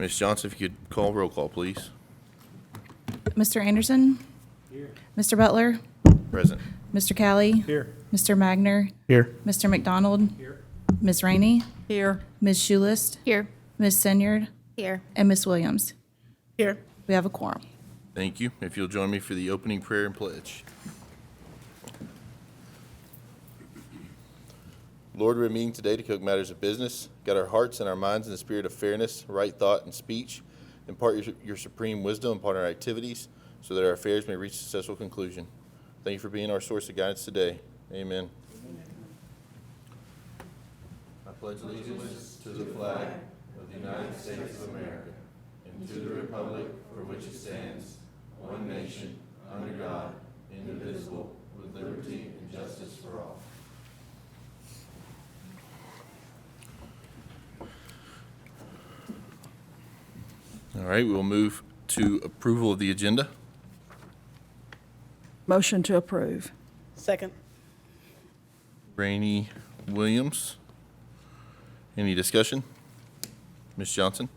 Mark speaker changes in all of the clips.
Speaker 1: Ms. Johnson, if you could call roll call, please.
Speaker 2: Mr. Anderson? Here. Mr. Butler?
Speaker 1: Present.
Speaker 2: Mr. Callie?
Speaker 3: Here.
Speaker 2: Mr. Magner?
Speaker 3: Here.
Speaker 2: Mr. McDonald?
Speaker 3: Here.
Speaker 2: Ms. Rainey?
Speaker 4: Here.
Speaker 2: Ms. Schulist?
Speaker 4: Here.
Speaker 2: Ms. Senyard?
Speaker 4: Here.
Speaker 2: And Ms. Williams?
Speaker 4: Here.
Speaker 2: We have a quorum.
Speaker 1: Thank you. If you'll join me for the opening prayer and pledge. Lord, we're meeting today to cook matters of business. Guide our hearts and our minds in the spirit of fairness, right thought, and speech. Impart your supreme wisdom upon our activities so that our affairs may reach a successful conclusion. Thank you for being our source of guidance today. Amen. I pledge allegiance to the flag of the United States of America and to the republic for which it stands, one nation, under God, indivisible, with liberty and justice for all. All right, we'll move to approval of the agenda.
Speaker 4: Motion to approve. Second.
Speaker 1: Rainey, Williams. Any discussion? Ms. Johnson?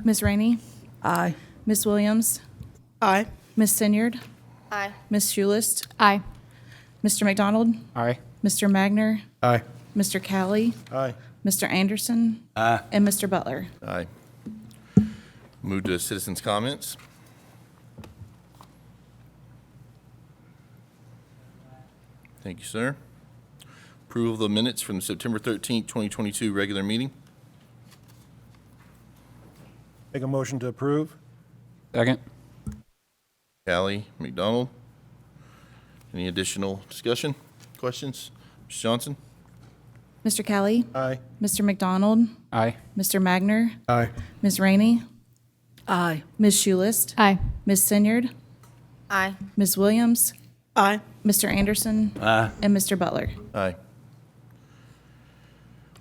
Speaker 2: Ms. Rainey?
Speaker 4: Aye.
Speaker 2: Ms. Williams?
Speaker 4: Aye.
Speaker 2: Ms. Senyard?
Speaker 4: Aye.
Speaker 2: Ms. Schulist?
Speaker 4: Aye.
Speaker 2: Mr. McDonald?
Speaker 3: Aye.
Speaker 2: Mr. Magner?
Speaker 3: Aye.
Speaker 2: Mr. Callie?
Speaker 3: Aye.
Speaker 2: Mr. Anderson?
Speaker 3: Aye.
Speaker 2: And Mr. Butler?
Speaker 1: Aye. Move to citizens' comments. Thank you, sir. Approval of the minutes from the September 13th, 2022 regular meeting.
Speaker 3: Make a motion to approve.
Speaker 5: Second.
Speaker 1: Callie, McDonald. Any additional discussion, questions? Ms. Johnson?
Speaker 2: Mr. Callie?
Speaker 3: Aye.
Speaker 2: Mr. McDonald?
Speaker 5: Aye.
Speaker 2: Mr. Magner?
Speaker 3: Aye.
Speaker 2: Ms. Rainey?
Speaker 4: Aye.
Speaker 2: Ms. Schulist?
Speaker 4: Aye.
Speaker 2: Ms. Senyard?
Speaker 4: Aye.
Speaker 2: Ms. Williams?
Speaker 4: Aye.
Speaker 2: Mr. Anderson?
Speaker 5: Aye.
Speaker 2: And Mr. Butler?
Speaker 1: Aye.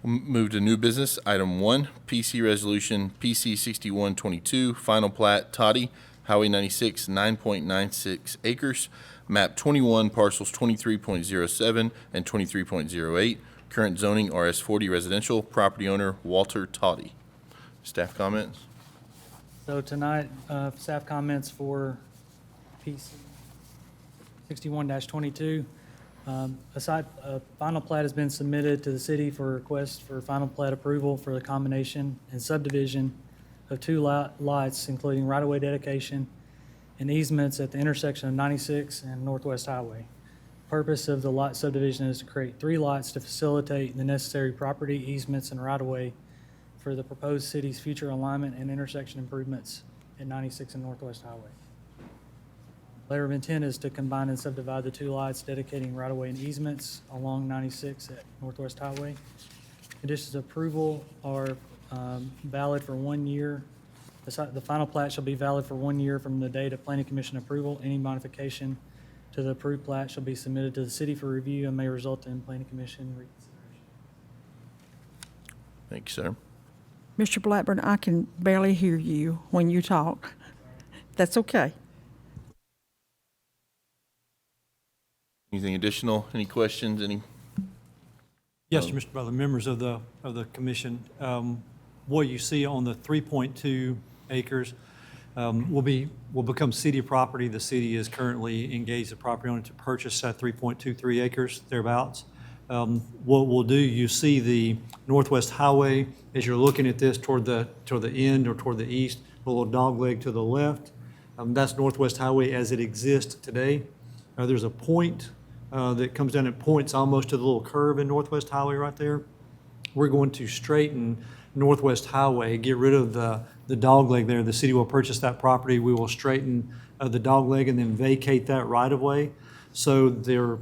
Speaker 1: We'll move to new business. Item 1, PC Resolution PC 6122, Final Plat, Toddy, Highway 96, 9.96 acres, Map 21, parcels 23.07 and 23.08, current zoning RS40 residential, property owner Walter Toddy. Staff comments?
Speaker 6: So tonight, staff comments for PC 61-22. A final plat has been submitted to the city for request for final plat approval for the combination and subdivision of two lots, including right-of-way dedication and easements at the intersection of 96 and Northwest Highway. Purpose of the lot subdivision is to create 3 lots to facilitate the necessary property easements and right-of-way for the proposed city's future alignment and intersection improvements at 96 and Northwest Highway. Letter of intent is to combine and subdivide the 2 lots, dedicating right-of-way and easements along 96 at Northwest Highway. Conditions of approval are valid for 1 year. The final plat shall be valid for 1 year from the date of planning commission approval. Any modification to the approved plat shall be submitted to the city for review and may result in planning commission reconsideration.
Speaker 1: Thank you, sir.
Speaker 4: Mr. Blackburn, I can barely hear you when you talk. That's okay.
Speaker 1: Anything additional? Any questions? Any?
Speaker 7: Yes, Mr. Butler, members of the commission, what you see on the 3.2 acres will become city property. The city is currently engaged the property owner to purchase that 3.23 acres, thereabouts. What we'll do, you see the Northwest Highway as you're looking at this toward the end or toward the east, a little dogleg to the left. That's Northwest Highway as it exists today. There's a point that comes down and points almost to the little curve in Northwest Highway right there. We're going to straighten Northwest Highway, get rid of the dogleg there. The city will purchase that property. We will straighten the dogleg and then vacate that right-of-way. So the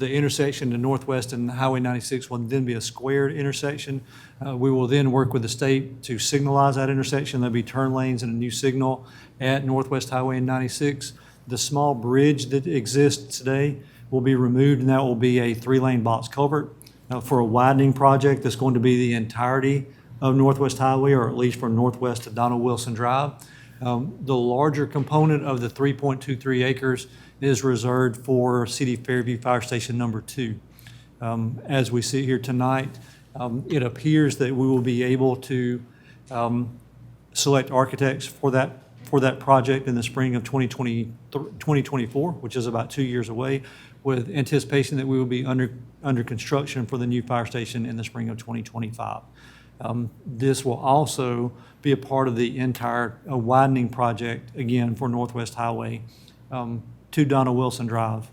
Speaker 7: intersection to Northwest and Highway 96 will then be a squared intersection. We will then work with the state to signalize that intersection. There'll be turn lanes and a new signal at Northwest Highway and 96. The small bridge that exists today will be removed, and that will be a 3-lane box culvert. For a widening project that's going to be the entirety of Northwest Highway, or at least from Northwest to Donald Wilson Drive. The larger component of the 3.23 acres is reserved for City Fairview Fire Station number 2. As we sit here tonight, it appears that we will be able to select architects for that project in the spring of 2024, which is about 2 years away, with anticipation that we will be under construction for the new fire station in the spring of 2025. This will also be a part of the entire widening project, again, for Northwest Highway to Donna Wilson Drive,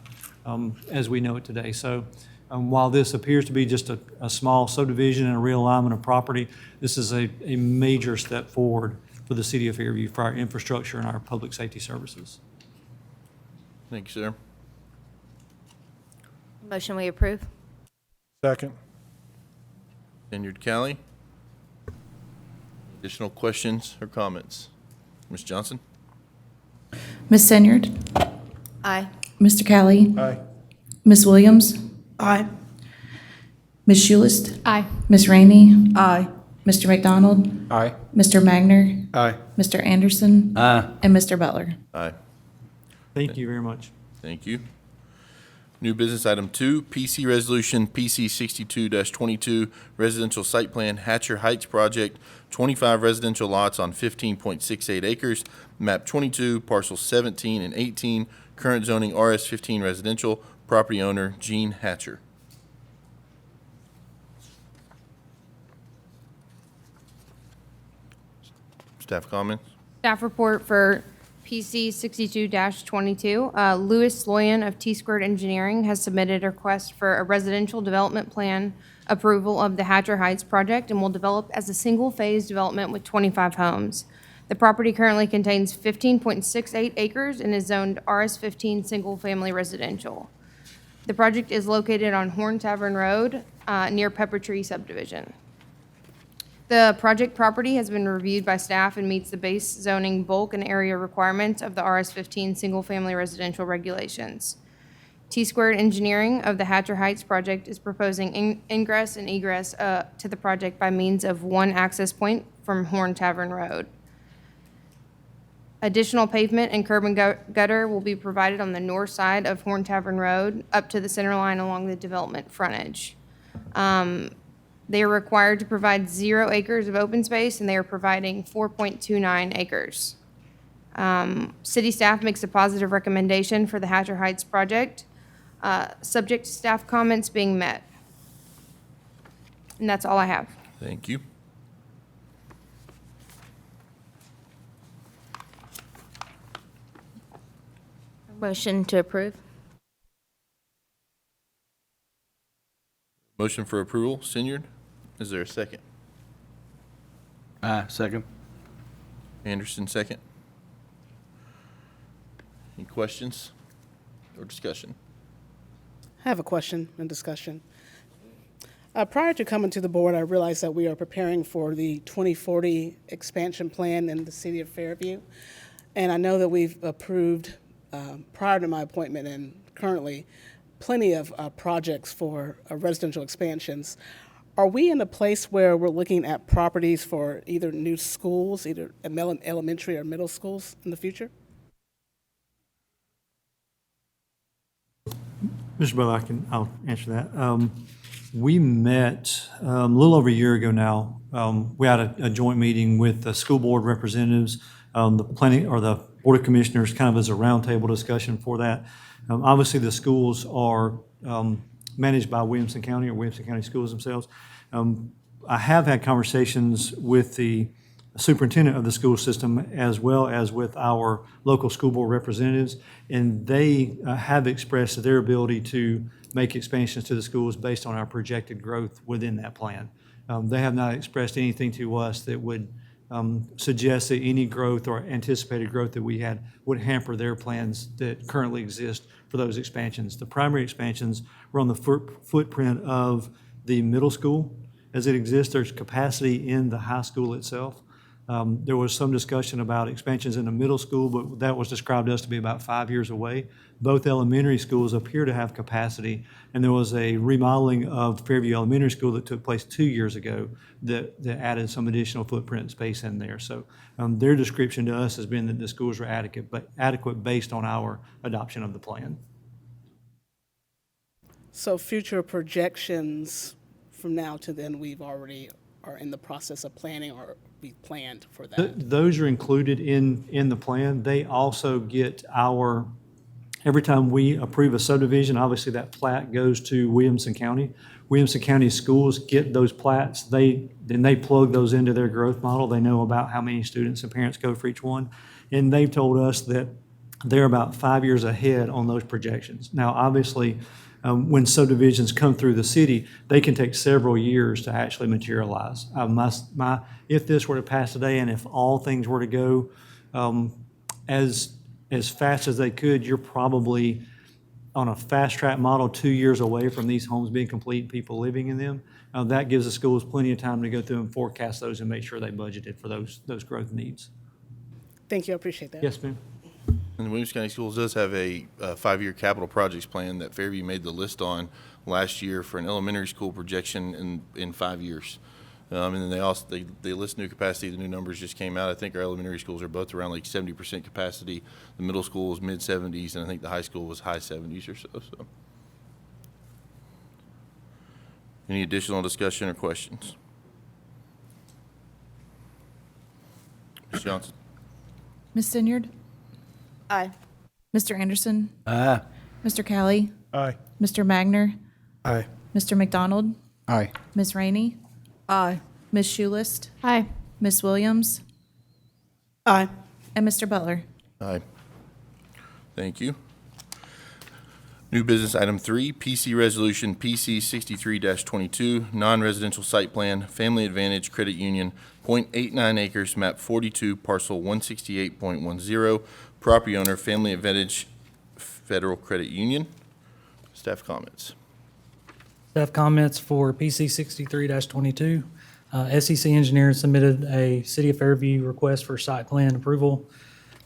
Speaker 7: as we know it today. So while this appears to be just a small subdivision and a realignment of property, this is a major step forward for the city of Fairview for our infrastructure and our public safety services.
Speaker 1: Thank you, sir.
Speaker 5: Motion we approve.
Speaker 3: Second.
Speaker 1: Tenured Callie. Additional questions or comments? Ms. Johnson?
Speaker 2: Ms. Senyard?
Speaker 5: Aye.
Speaker 2: Mr. Kelly?
Speaker 3: Aye.
Speaker 2: Ms. Williams?
Speaker 4: Aye.
Speaker 2: Ms. Schulist?
Speaker 5: Aye.
Speaker 2: Ms. Rainey?
Speaker 4: Aye.
Speaker 2: Mr. McDonald?
Speaker 3: Aye.
Speaker 2: Mr. Magner?
Speaker 3: Aye.
Speaker 2: Mr. Anderson?
Speaker 3: Aye.
Speaker 2: And Mr. Butler.
Speaker 1: Aye.
Speaker 7: Thank you very much.
Speaker 1: Thank you. New business item 2, PC Resolution PC 62-22, Residential Site Plan Hatcher Heights Project, 25 residential lots on 15.68 acres, map 22, parcels 17 and 18, current zoning RS 15 residential, property owner Gene Hatcher. Staff comments?
Speaker 8: Staff report for PC 62-22. Louis Loyan of T-Squared Engineering has submitted a request for a residential development plan approval of the Hatcher Heights project and will develop as a single-phase development with 25 homes. The property currently contains 15.68 acres and is zoned RS-15 single-family residential. The project is located on Horn Tavern Road, near Pepper Tree subdivision. The project property has been reviewed by staff and meets the base zoning bulk and area requirements of the RS-15 single-family residential regulations. T-Squared Engineering of the Hatcher Heights project is proposing ingress and egress to the project by means of one access point from Horn Tavern Road. Additional pavement and curb and gutter will be provided on the north side of Horn Tavern Road up to the center line along the development frontage. They are required to provide 0 acres of open space, and they are providing 4.29 acres. City staff makes a positive recommendation for the Hatcher Heights project, subject to staff comments being met. And that's all I have.
Speaker 1: Thank you.
Speaker 5: Motion to approve.
Speaker 1: Motion for approval, Senyard. Is there a second?
Speaker 9: Aye, second.
Speaker 1: Anderson, second. Any questions or discussion?
Speaker 10: I have a question and discussion. Prior to coming to the board, I realized that we are preparing for the 2040 expansion plan in the city of Fairview. And I know that we've approved, prior to my appointment and currently, plenty of projects for residential expansions. Are we in a place where we're looking at properties for either new schools, either elementary or middle schools in the future?
Speaker 7: Mr. Butler, I'll answer that. We met a little over a year ago now. We had a joint meeting with the school board representatives, the planning or the board of commissioners, kind of as a roundtable discussion for that. Obviously, the schools are managed by Williamson County or Williamson County Schools themselves. I have had conversations with the superintendent of the school system as well as with our local school board representatives, and they have expressed their ability to make expansions to the schools based on our projected growth within that plan. They have not expressed anything to us that would suggest that any growth or anticipated growth that we had would hamper their plans that currently exist for those expansions. The primary expansions were on the footprint of the middle school. As it exists, there's capacity in the high school itself. There was some discussion about expansions in the middle school, but that was described to us to be about 5 years away. Both elementary schools appear to have capacity, and there was a remodeling of Fairview Elementary School that took place 2 years ago that added some additional footprint space in there. So their description to us has been that the schools are adequate based on our adoption of the plan.
Speaker 10: So future projections from now to then, we've already are in the process of planning or be planned for that?
Speaker 7: Those are included in the plan. They also get every time we approve a subdivision, obviously that plat goes to Williamson County. Williamson County schools get those plats. Then they plug those into their growth model. They know about how many students and parents go for each one. And they've told us that they're about 5 years ahead on those projections. Now, obviously, when subdivisions come through the city, they can take several years to actually materialize. If this were to pass today and if all things were to go as fast as they could, you're probably on a fast track model 2 years away from these homes being complete, people living in them. That gives the schools plenty of time to go through and forecast those and make sure they budgeted for those growth needs.
Speaker 10: Thank you, I appreciate that.
Speaker 7: Yes, ma'am.
Speaker 1: And Williams County Schools does have a 5-year capital projects plan that Fairview made the list on last year for an elementary school projection in 5 years. And then they list new capacity. The new numbers just came out. I think our elementary schools are both around like 70% capacity. The middle school was mid-70s, and I think the high school was high 70s or so. Any additional discussion or questions? Ms. Johnson?
Speaker 2: Ms. Sinyard?
Speaker 5: Aye.
Speaker 2: Mr. Anderson? Aye. Mr. Kelly?
Speaker 3: Aye.
Speaker 2: Mr. Magner?
Speaker 3: Aye.
Speaker 2: Mr. McDonald?
Speaker 3: Aye.
Speaker 2: Ms. Rainey?
Speaker 4: Aye.
Speaker 2: Ms. Schulist?
Speaker 5: Aye.
Speaker 2: Ms. Williams?
Speaker 10: Aye.
Speaker 2: And Mr. Butler?
Speaker 1: Aye. Thank you. New business item 3, PC Resolution PC 63-22, non-residential site plan, Family Advantage Credit Union, 0.89 acres, map 42, parcel 168.10, property owner, Family Advantage Federal Credit Union. Staff comments.
Speaker 6: Staff comments for PC 63-22. SEC Engineers submitted a City of Fairview request for site plan approval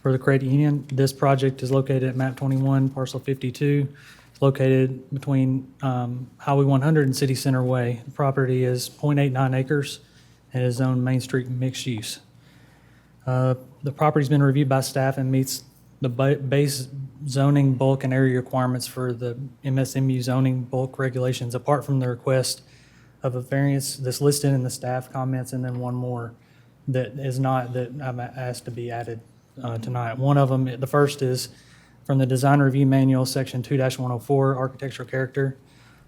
Speaker 6: for the credit union. This project is located at map 21, parcel 52. It's located between Highway 100 and City Center Way. The property is 0.89 acres and is zoned Main Street mixed use. The property's been reviewed by staff and meets the base zoning bulk and area requirements for the MSMU zoning bulk regulations, apart from the request of a variance that's listed in the staff comments, and then one more that is not, that I'm asked to be added tonight. One of them, the first is from the Design Review Manual, Section 2-104, Architectural Character.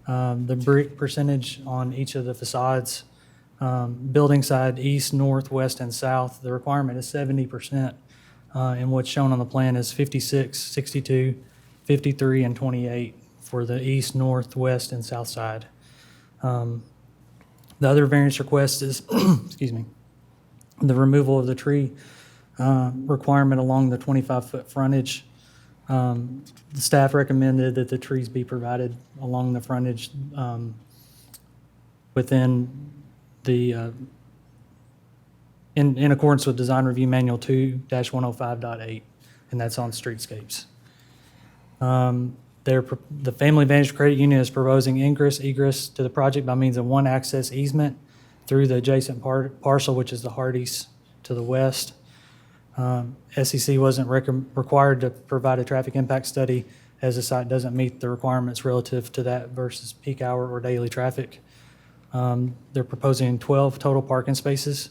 Speaker 6: The brick percentage on each of the facades, building side, east, north, west, and south, the requirement is 70%. And what's shown on the plan is 56, 62, 53, and 28 for the east, north, west, and south side. The other variance request is, excuse me, the removal of the tree requirement along the 25-foot frontage. The staff recommended that the trees be provided along the frontage within the in accordance with Design Review Manual 2-105.8, and that's on streetscapes. The Family Advantage Credit Union is proposing egress to the project by means of one access easement through the adjacent parcel, which is the Hardee's to the west. SEC wasn't required to provide a traffic impact study, as the site doesn't meet the requirements relative to that versus peak hour or daily traffic. They're proposing 12 total parking spaces.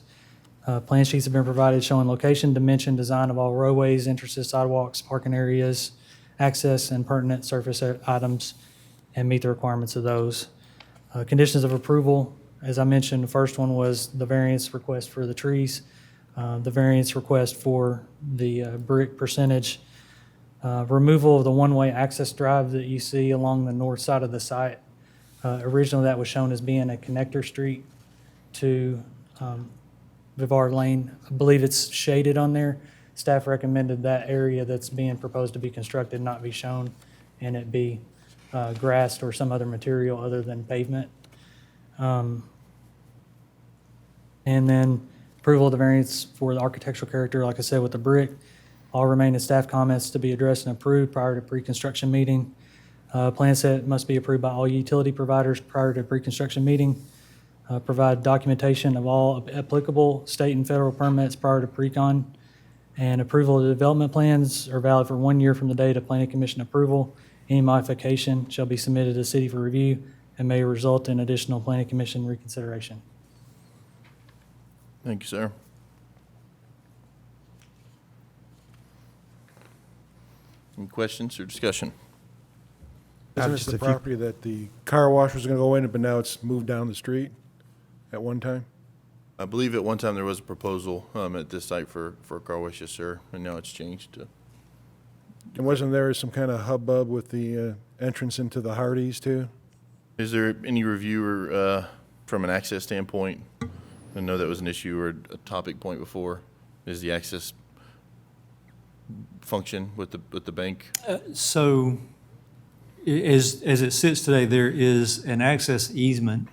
Speaker 6: Plan sheets have been provided showing location, dimension, design of all roadways, entrances, sidewalks, parking areas, access, and pertinent surface items, and meet the requirements of those. Conditions of approval, as I mentioned, the first one was the variance request for the trees, the variance request for the brick percentage, removal of the one-way access drive that you see along the north side of the site. Originally, that was shown as being a connector street to Vivard Lane. I believe it's shaded on there. Staff recommended that area that's being proposed to be constructed not be shown, and it be grassed or some other material other than pavement. And then approval of the variance for the architectural character, like I said, with the brick. All remain as staff comments to be addressed and approved prior to pre-construction meeting. Plan set must be approved by all utility providers prior to pre-construction meeting. Provide documentation of all applicable state and federal permits prior to pre-con. And approval of the development plans are valid for 1 year from the date of planning commission approval. Any modification shall be submitted to the city for review and may result in additional planning commission reconsideration.
Speaker 1: Thank you, sir. Any questions or discussion?
Speaker 3: Isn't this the property that the car wash was going to go in, but now it's moved down the street at one time?
Speaker 1: I believe at one time there was a proposal at this site for a car wash, yes, sir, and now it's changed to.
Speaker 3: And wasn't there some kind of hubbub with the entrance into the Hardee's too?
Speaker 1: Is there any review or, from an access standpoint? I know that was an issue or a topic point before. Is the access function with the bank?
Speaker 7: So as it sits today, there is an access easement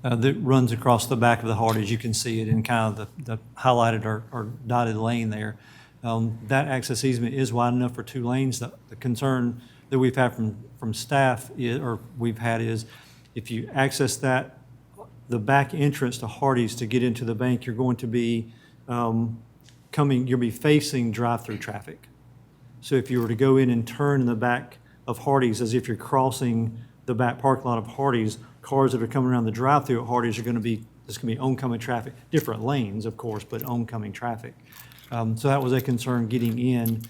Speaker 7: that runs across the back of the Hardee's. You can see it in kind of the highlighted or dotted lane there. That access easement is wide enough for 2 lanes. The concern that we've had from staff is if you access that, the back entrance to Hardee's to get into the bank, you're going to be you'll be facing drive-through traffic. So if you were to go in and turn in the back of Hardee's as if you're crossing the back parking lot of Hardee's, cars that are coming around the drive-through at Hardee's there's going to be oncoming traffic, different lanes, of course, but oncoming traffic. So that was a concern getting in.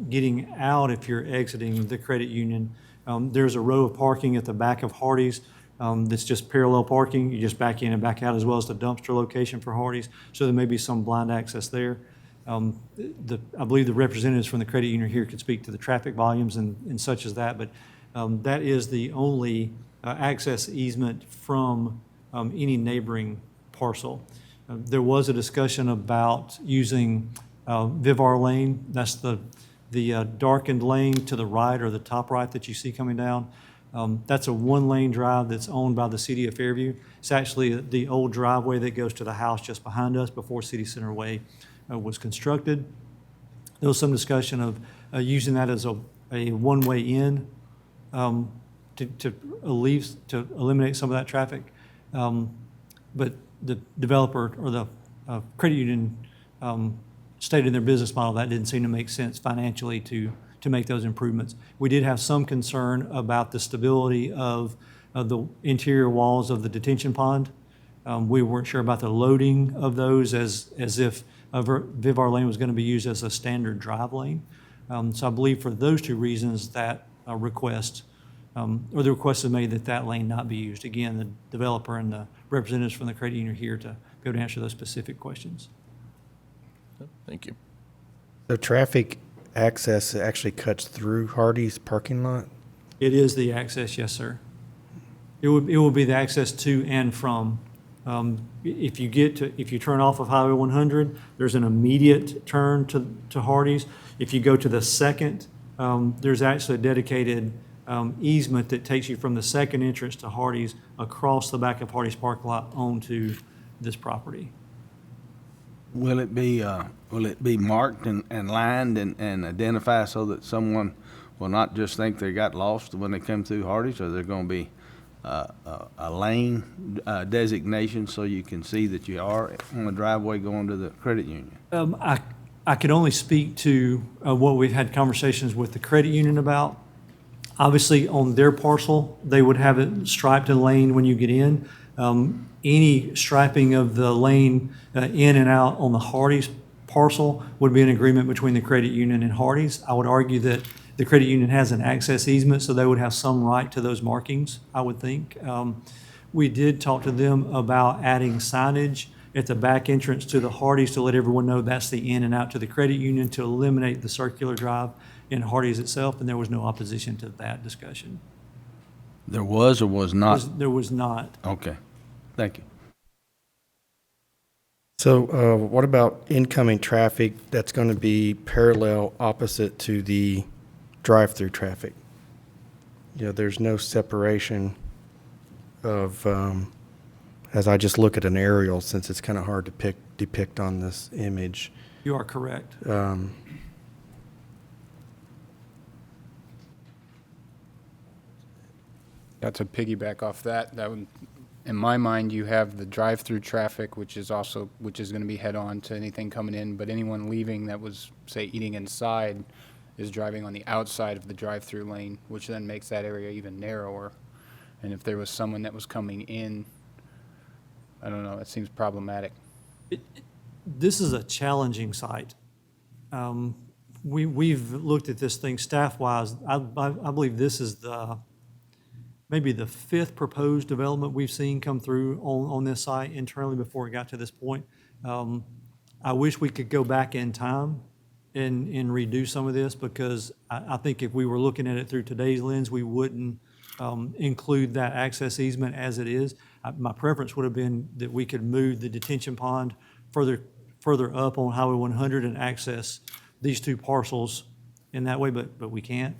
Speaker 7: Getting out, if you're exiting the credit union, there's a row of parking at the back of Hardee's that's just parallel parking. You just back in and back out, as well as the dumpster location for Hardee's. So there may be some blind access there. I believe the representatives from the credit union here could speak to the traffic volumes and such as that, but that is the only access easement from any neighboring parcel. There was a discussion about using Vivar Lane. That's the darkened lane to the right or the top right that you see coming down. That's a 1-lane drive that's owned by the city of Fairview. It's actually the old driveway that goes to the house just behind us before City Center Way was constructed. There was some discussion of using that as a one-way in to eliminate some of that traffic. But the developer or the credit union stated in their business model that didn't seem to make sense financially to make those improvements. We did have some concern about the stability of the interior walls of the detention pond. We weren't sure about the loading of those as if Vivar Lane was going to be used as a standard drive lane. So I believe for those 2 reasons that request or the request is made that lane not be used. Again, the developer and the representatives from the credit union are here to be able to answer those specific questions.
Speaker 1: Thank you.
Speaker 9: So traffic access actually cuts through Hardee's parking lot?
Speaker 7: It is the access, yes, sir. It will be the access to and from. If you turn off of Highway 100, there's an immediate turn to Hardee's. If you go to the second, there's actually a dedicated easement that takes you from the second entrance to Hardee's across the back of Hardee's parking lot onto this property.
Speaker 11: Will it be marked and lined and identified so that someone will not just think they got lost when they come through Hardee's, or there going to be a lane designation so you can see that you are on the driveway going to the credit union?
Speaker 7: I could only speak to what we've had conversations with the credit union about. Obviously, on their parcel, they would have it striped and lane when you get in. Any striping of the lane in and out on the Hardee's parcel would be an agreement between the credit union and Hardee's. I would argue that the credit union has an access easement, so they would have some right to those markings, I would think. We did talk to them about adding signage at the back entrance to the Hardee's to let everyone know that's the in and out to the credit union to eliminate the circular drive in Hardee's itself, and there was no opposition to that discussion.
Speaker 11: There was or was not?
Speaker 7: There was not.
Speaker 11: Okay, thank you.
Speaker 9: So what about incoming traffic that's going to be parallel opposite to the drive-through traffic? There's no separation of, as I just look at an aerial, since it's kind of hard to depict on this image.
Speaker 7: You are correct.
Speaker 12: To piggyback off that would, in my mind, you have the drive-through traffic, which is going to be head-on to anything coming in, but anyone leaving that was, say, eating inside is driving on the outside of the drive-through lane, which then makes that area even narrower. And if there was someone that was coming in, I don't know, that seems problematic.
Speaker 7: This is a challenging site. we've looked at this thing staff-wise. I believe this is maybe the fifth proposed development we've seen come through on this site internally before it got to this point. I wish we could go back in time and redo some of this, because I think if we were looking at it through today's lens, we wouldn't include that access easement as it is. My preference would have been that we could move the detention pond further up on Highway 100 and access these two parcels in that way, but we can't.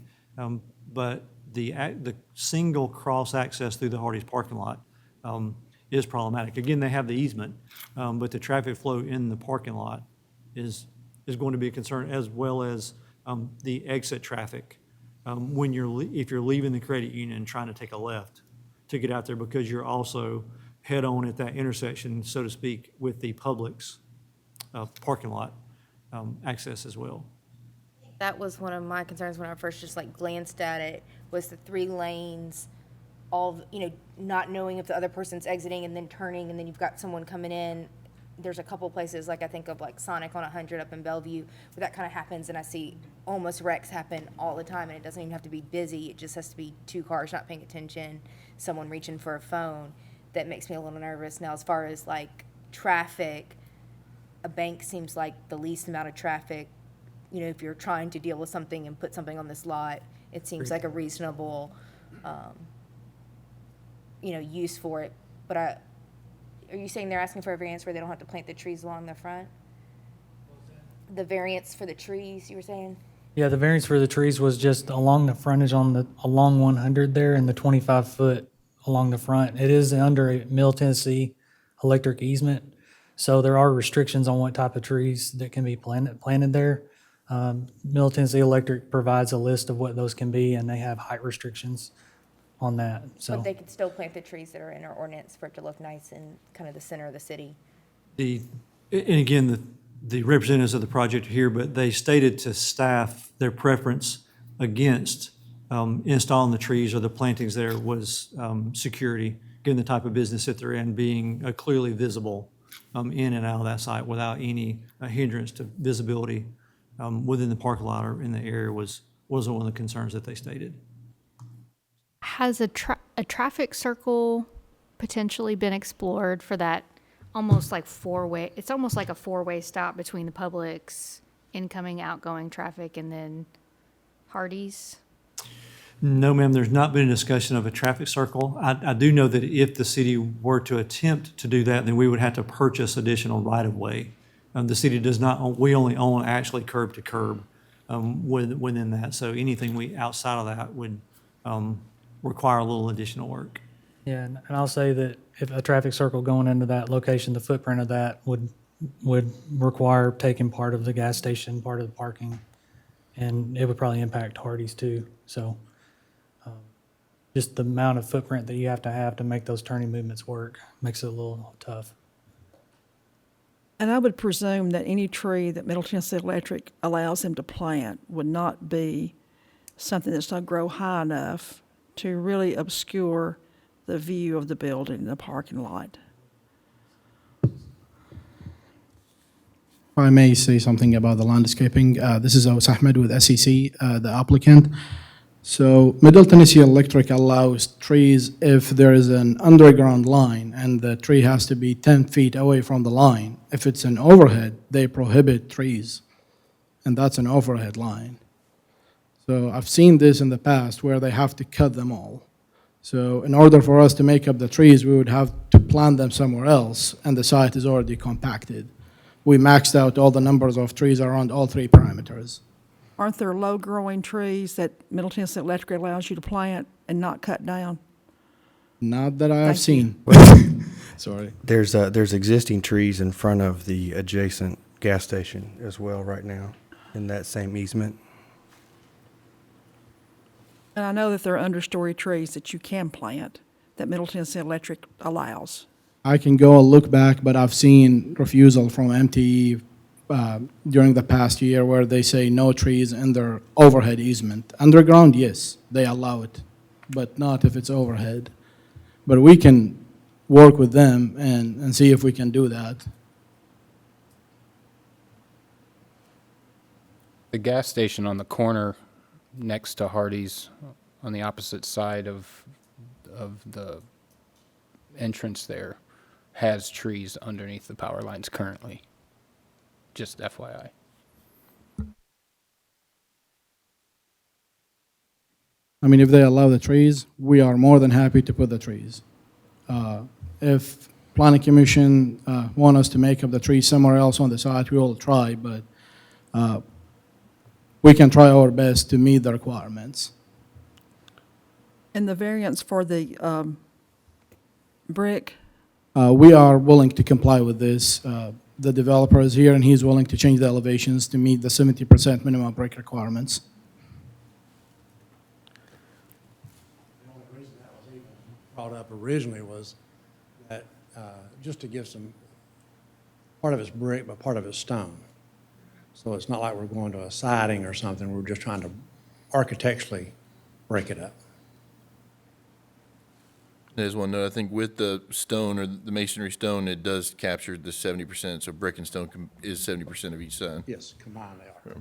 Speaker 7: But the single cross access through the Hardee's parking lot is problematic. Again, they have the easement, but the traffic flow in the parking lot is going to be a concern, as well as the exit traffic when if you're leaving the credit union and trying to take a left to get out there, because you're also head on at that intersection, so to speak, with the Publix parking lot access as well.
Speaker 5: That was one of my concerns when I first just like glanced at it, was the 3 lanes, not knowing if the other person's exiting and then turning, and then you've got someone coming in. There's a couple places, like I think of like Sonic on 100 up in Bellevue, where that kind of happens, and I see almost wrecks happen all the time, and it doesn't even have to be busy. It just has to be 2 cars not paying attention, someone reaching for a phone. That makes me a little nervous. Now, as far as like traffic, a bank seems like the least amount of traffic. If you're trying to deal with something and put something on this lot, it seems like a reasonable, use for it. But are you saying they're asking for a variance where they don't have to plant the trees along the front? The variance for the trees, you were saying?
Speaker 6: Yeah, the variance for the trees was just along the frontage along 100 there, and the 25-foot along the front. It is under a Middle Tennessee electric easement, so there are restrictions on what type of trees that can be planted there. Middle Tennessee Electric provides a list of what those can be, and they have height restrictions on that. So,
Speaker 5: But they could still plant the trees that are in our ordinance for it to look nice in kind of the center of the city.
Speaker 7: And again, the representatives of the project are here, but they stated to staff their preference against installing the trees or the plantings there was security, given the type of business that they're in, being clearly visible in and out of that site without any hindrance to visibility within the parking lot or in the area was one of the concerns that they stated.
Speaker 13: Has a traffic circle potentially been explored for that almost like 4-way? It's almost like a 4-way stop between the Publix, incoming, outgoing traffic, and then Hardee's?
Speaker 7: No, ma'am, there's not been a discussion of a traffic circle. I do know that if the city were to attempt to do that, then we would have to purchase additional right-of-way. The city does not, we only own actually curb to curb within that. So anything outside of that would require a little additional work.
Speaker 6: yeah, and I'll say that if a traffic circle going into that location, the footprint of that would require taking part of the gas station, part of the parking, and it would probably impact Hardee's too. So just the amount of footprint that you have to make those turning movements work makes it a little tough.
Speaker 4: And I would presume that any tree that Middle Tennessee Electric allows them to plant would not be something that's not grow high enough to really obscure the view of the building and the parking lot.
Speaker 14: If I may say something about the landscaping. This is Aws Ahmed with SEC, the applicant. So Middle Tennessee Electric allows trees if there is an underground line and the tree has to be 10 feet away from the line. If it's an overhead, they prohibit trees, and that's an overhead line. So I've seen this in the past where they have to cut them all. So in order for us to make up the trees, we would have to plant them somewhere else, and the site is already compacted. We maxed out all the numbers of trees around all 3 parameters.
Speaker 4: Aren't there low-growing trees that Middle Tennessee Electric allows you to plant and not cut down?
Speaker 14: Not that I have seen. Sorry.
Speaker 9: There's existing trees in front of the adjacent gas station as well right now in that same easement.
Speaker 4: And I know that there are understory trees that you can plant that Middle Tennessee Electric allows.
Speaker 14: I can go and look back, but I've seen refusal from MTE during the past year where they say no trees in their overhead easement. Underground, yes, they allow it, but not if it's overhead. But we can work with them and see if we can do that.
Speaker 12: The gas station on the corner next to Hardee's on the opposite side of the entrance there has trees underneath the power lines currently. Just FYI.
Speaker 14: I mean, if they allow the trees, we are more than happy to put the trees. If planning commission want us to make up the trees somewhere else on the site, we will try, but we can try our best to meet the requirements.
Speaker 4: And the variance for the brick,
Speaker 14: We are willing to comply with this. The developer is here, and he's willing to change the elevations to meet the 70% minimum break requirements.
Speaker 15: Brought up originally was that just to give some, part of it's brick, but part of it's stone. So it's not like we're going to a siding or something, we're just trying to architecturally break it up.
Speaker 1: There's one note, I think with the stone or the masonry stone, it does capture the 70%, so brick and stone is 70% of each side.
Speaker 15: Yes, combined they are.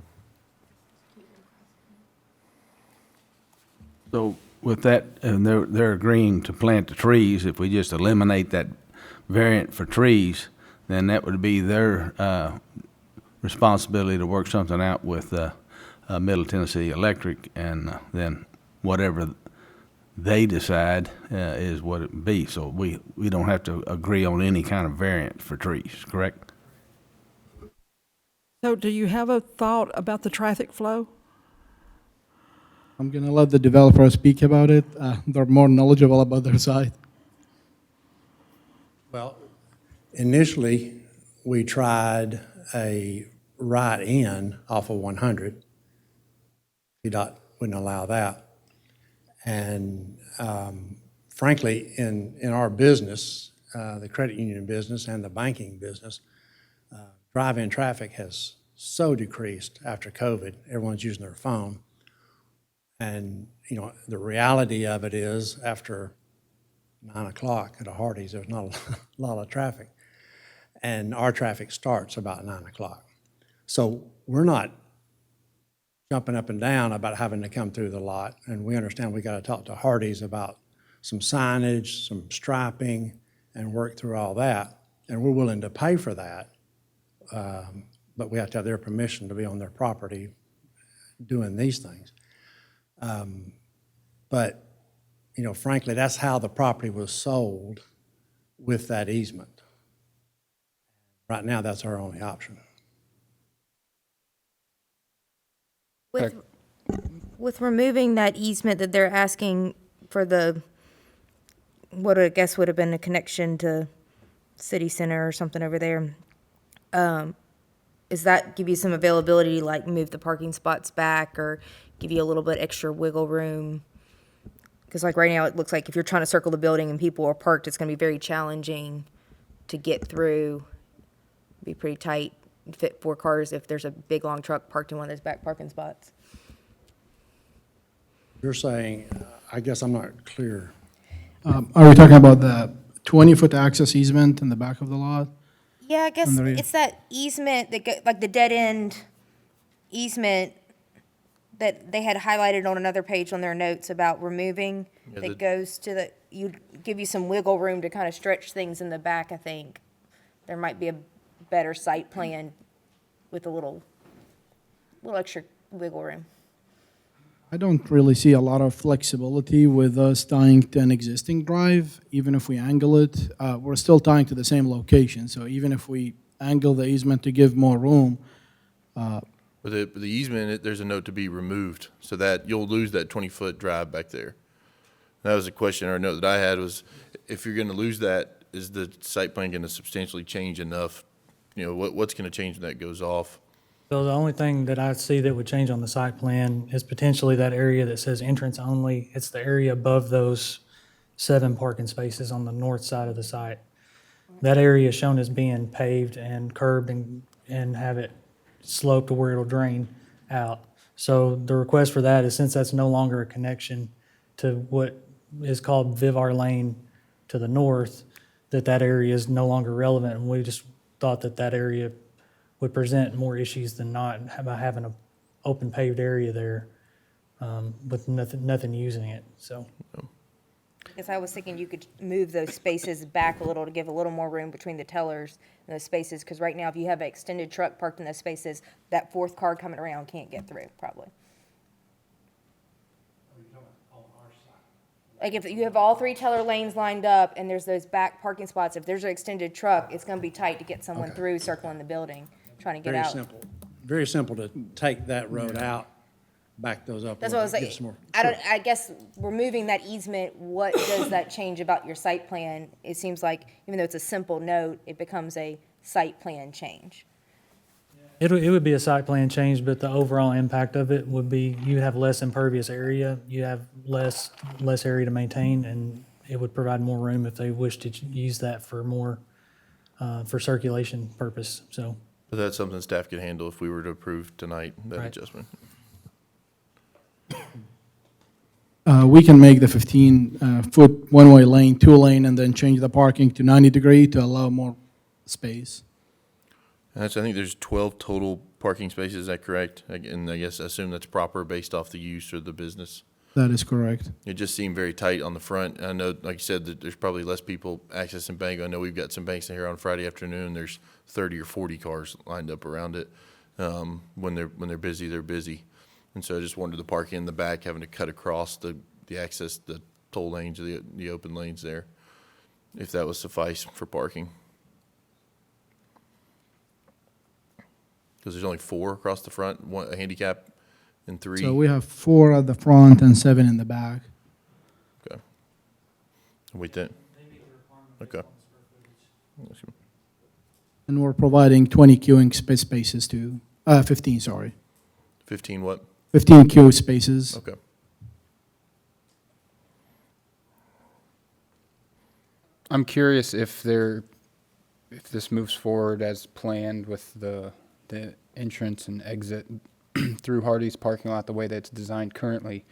Speaker 11: So with that, and they're agreeing to plant the trees, if we just eliminate that variant for trees, then that would be their responsibility to work something out with Middle Tennessee Electric, and then whatever they decide is what it be. So we don't have to agree on any kind of variant for trees, correct?
Speaker 4: so do you have a thought about the traffic flow?
Speaker 14: I'm going to let the developer speak about it. They're more knowledgeable about their site.
Speaker 15: Well, initially, we tried a right in off of 100. PDOT wouldn't allow that. And frankly, in our business, the credit union business and the banking business, drive-in traffic has so decreased after COVID. Everyone's using their phone. And, you know, the reality of it is after 9 o'clock at a Hardee's, there's not a lot of traffic. And our traffic starts about 9 o'clock. So we're not jumping up and down about having to come through the lot. And we understand we got to talk to Hardee's about some signage, some striping, and work through all that. And we're willing to pay for that. But we have to have their permission to be on their property doing these things. But, you know, frankly, that's how the property was sold with that easement. Right now, that's our only option.
Speaker 5: With removing that easement that they're asking for the, what I guess would have been a connection to City Center or something over there, does that give you some availability, like move the parking spots back or give you a little bit extra wiggle room? Because like right now, it looks like if you're trying to circle the building and people are parked, it's going to be very challenging to get through. Be pretty tight, fit 4 cars if there's a big, long truck parked in one of those back parking spots.
Speaker 15: You're saying, I guess I'm not clear.
Speaker 14: Are we talking about the 20-foot access easement in the back of the lot?
Speaker 5: Yeah, I guess
Speaker 14: On the rear.
Speaker 5: it's that easement that like the dead end easement that they had highlighted on another page on their notes about removing,
Speaker 1: Yeah,
Speaker 5: that goes to the, you'd give you some wiggle room to kind of stretch things in the back, I think. There might be a better site plan with a little extra wiggle room.
Speaker 14: I don't really see a lot of flexibility with us tying to an existing drive. Even if we angle it, we're still tying to the same location. So even if we angle the easement to give more room,
Speaker 1: With the easement, there's a note to be removed, so that you'll lose that 20-foot drive back there. That was a question or a note that I had was, if you're going to lose that, is the site plan going to substantially change enough? You know, what's going to change when that goes off?
Speaker 6: So the only thing that I see that would change on the site plan is potentially that area that says entrance only. It's the area above those 7 parking spaces on the north side of the site. That area is shown as being paved and curbed and have it sloped to where it'll drain out. So the request for that is, since that's no longer a connection to what is called Vivar Lane to the north, that area is no longer relevant, and we just thought that area would present more issues than not by having a open paved area there, with nothing using it, so.
Speaker 5: Guess I was thinking you could move those spaces back a little to give a little more room between the tellers and those spaces, because right now, if you have an extended truck parked in those spaces, that fourth car coming around can't get through, probably. Like if you have all three teller lanes lined up and there's those back parking spots, if there's an extended truck, it's gonna be tight to get someone through circling the building, trying to get
Speaker 15: Very
Speaker 5: out.
Speaker 15: simple. Very simple to take that road out, back those up.
Speaker 5: That's what I was
Speaker 15: give
Speaker 5: like,
Speaker 15: some more-
Speaker 5: I guess removing that easement, what does that change about your site plan? It seems like, even though it's a simple note, it becomes a site plan change.
Speaker 6: It would be a site plan change, but the overall impact of it would be you have less impervious area, you have less area to maintain, and it would provide more room if they wish to use that for more, for circulation purpose, so.
Speaker 1: But that's something staff could handle if we were to approve tonight, that
Speaker 6: Right.
Speaker 1: adjustment.
Speaker 14: We can make the 15-foot one-way lane, two-lane, and then change the parking to 90-degree to allow more space.
Speaker 1: And I think there's 12 total parking spaces, is that correct? And I guess I assume that's proper based off the use or the business.
Speaker 14: That is correct.
Speaker 1: It just seemed very tight on the front. I know, like you said, that there's probably less people accessing Bank. I know we've got some banks in here on Friday afternoon. There's 30 or 40 cars lined up around it. When they're busy, they're busy. And so I just wondered the parking in the back, having to cut across the access, the toll lanes, the open lanes there, if that would suffice for parking. Because there's only 4 across the front, one, a handicap, and 3.
Speaker 14: So we have 4 at the front and 7 in the back.
Speaker 1: Okay. Wait, that. Okay.
Speaker 14: And we're providing 20 queuing spaces to, 15, sorry.
Speaker 1: 15 what?
Speaker 14: 15 queue spaces.
Speaker 1: Okay.
Speaker 12: I'm curious if this moves forward as planned with the entrance and exit through Hardee's parking lot the way that it's designed currently.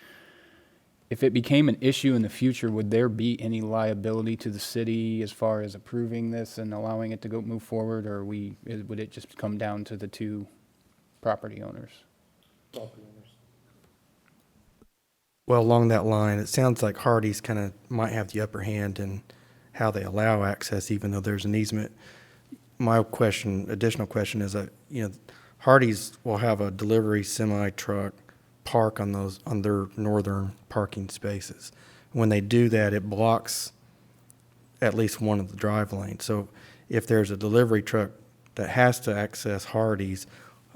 Speaker 12: If it became an issue in the future, would there be any liability to the city as far as approving this and allowing it to move forward, or would it just come down to the 2 property owners?
Speaker 9: Well, along that line, it sounds like Hardee's kind of might have the upper hand in how they allow access, even though there's an easement. My additional question is that, Hardee's will have a delivery semi-truck park on their northern parking spaces. When they do that, it blocks at least one of the drive lanes. So if there's a delivery truck that has to access Hardee's,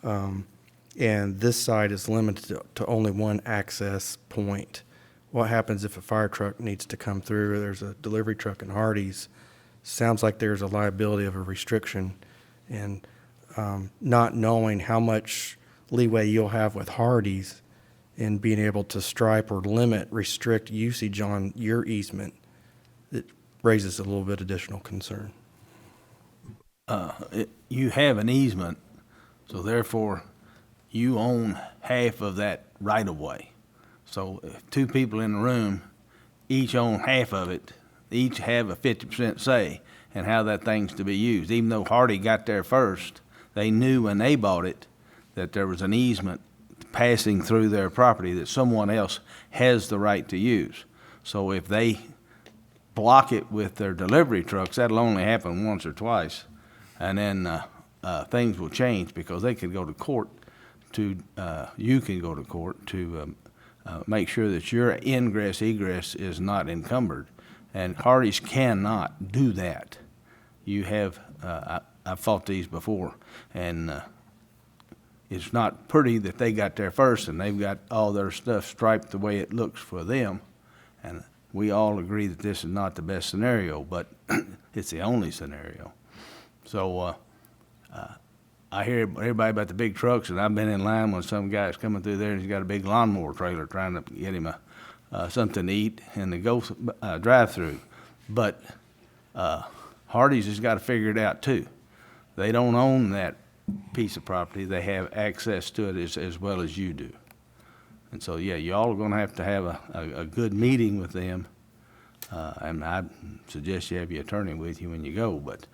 Speaker 9: and this side is limited to only one access point, what happens if a fire truck needs to come through, or there's a delivery truck in Hardee's? Sounds like there's a liability of a restriction, and not knowing how much leeway you'll have with Hardee's in being able to stripe or restrict usage on your easement, it raises a little bit additional concern.
Speaker 11: You have an easement, so therefore you own half of that right-of-way. So if 2 people in the room each own half of it, each have a 50% say in how that thing's to be used. Even though Hardee got there first, they knew when they bought it that there was an easement passing through their property that someone else has the right to use. So if they block it with their delivery trucks, that'll only happen once or twice. And then things will change, because they could go to court you can go to court to make sure that your egress is not encumbered. And Hardee's cannot do that. You have, I've fought these before, and it's not pretty that they got there first and they've got all their stuff striped the way it looks for them. And we all agree that this is not the best scenario, but it's the only scenario. So I hear everybody about the big trucks, and I've been in line when some guy's coming through there and he's got a big lawnmower trailer trying to get him something to eat and to go drive-through. But Hardee's has got to figure it out too. They don't own that piece of property. They have access to it as well as you do. And so, yeah, you all are going to have a good meeting with them. And I suggest you have your attorney with you when you go, but